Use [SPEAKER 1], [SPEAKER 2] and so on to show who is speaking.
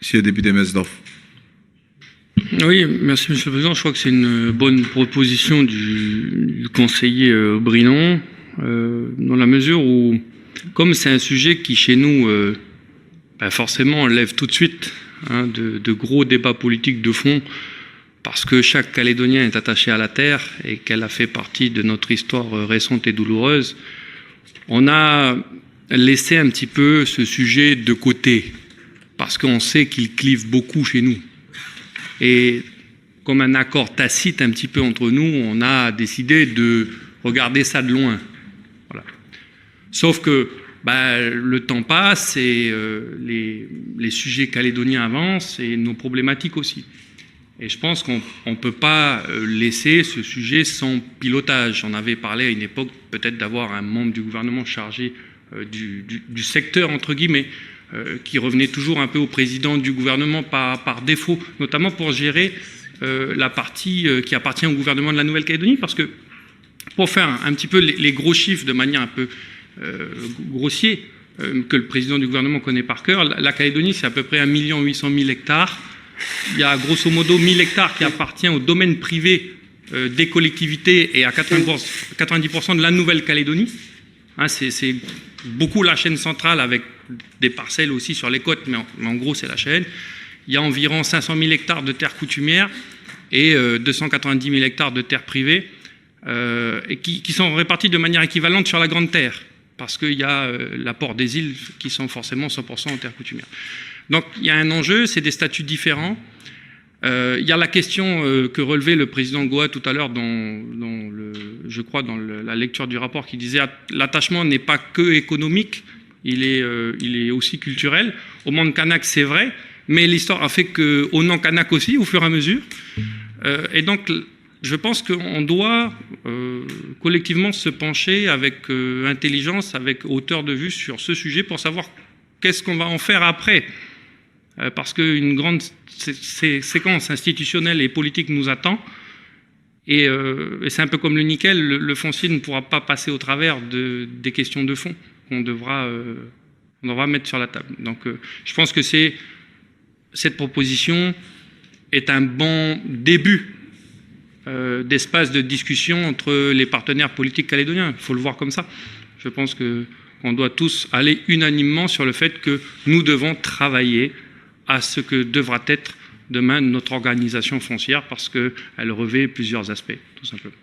[SPEAKER 1] Monsieur le député Mesdorf.
[SPEAKER 2] Oui, merci Monsieur le Président. Je crois que c'est une bonne proposition du conseiller Brinon, dans la mesure où, comme c'est un sujet qui chez nous, forcément lève tout de suite de gros débats politiques de fond, parce que chaque Calédonien est attaché à la terre et qu'elle a fait partie de notre histoire récente et douloureuse, on a laissé un petit peu ce sujet de côté, parce qu'on sait qu'il clive beaucoup chez nous. Et comme un accord tacite un petit peu entre nous, on a décidé de regarder ça de loin. Voilà. Sauf que le temps passe et les sujets calédoniens avancent et nos problématiques aussi. Et je pense qu'on ne peut pas laisser ce sujet sans pilotage. On avait parlé à une époque peut-être d'avoir un membre du gouvernement chargé du secteur, entre guillemets, qui revenait toujours un peu au président du gouvernement par défaut, notamment pour gérer la partie qui appartient au gouvernement de la Nouvelle-Calédonie, parce que pour faire un petit peu les gros chiffres de manière un peu grossier, que le président du gouvernement connaît par cœur, la Calédonie, c'est à peu près 1 800 000 hectares. Il y a grosso modo 1000 hectares qui appartiennent au domaine privé des collectivités et à 90% de la Nouvelle-Calédonie. C'est beaucoup la chaîne centrale avec des parcelles aussi sur les côtes, mais en gros c'est la chaîne. Il y a environ 500 000 hectares de terres coutumières et 290 000 hectares de terres privées et qui sont répartis de manière équivalente sur la Grande Terre, parce qu'il y a l'apport des îles qui sont forcément 100% en terres coutumières. Donc il y a un enjeu, c'est des statuts différents. Il y a la question que relevait le président Goa tout à l'heure je crois dans la lecture du rapport, qui disait l'attachement n'est pas que économique, il est aussi culturel. Au monde kanak, c'est vrai, mais l'histoire a fait qu'au non kanak aussi, au fur et à mesure. Et donc, je pense qu'on doit collectivement se pencher avec intelligence, avec hauteur de vue sur ce sujet pour savoir qu'est-ce qu'on va en faire après. Parce qu'une grande séquence institutionnelle et politique nous attend. Et c'est un peu comme le nickel, le foncier ne pourra pas passer au travers des questions de fond qu'on devra mettre sur la table. Donc je pense que cette proposition est un bon début d'espace de discussion entre les partenaires politiques calédoniens. Il faut le voir comme ça. Je pense qu'on doit tous aller unanimement sur le fait que nous devons travailler à ce que devra être demain notre organisation foncière, parce qu'elle revêt plusieurs aspects, tout simplement.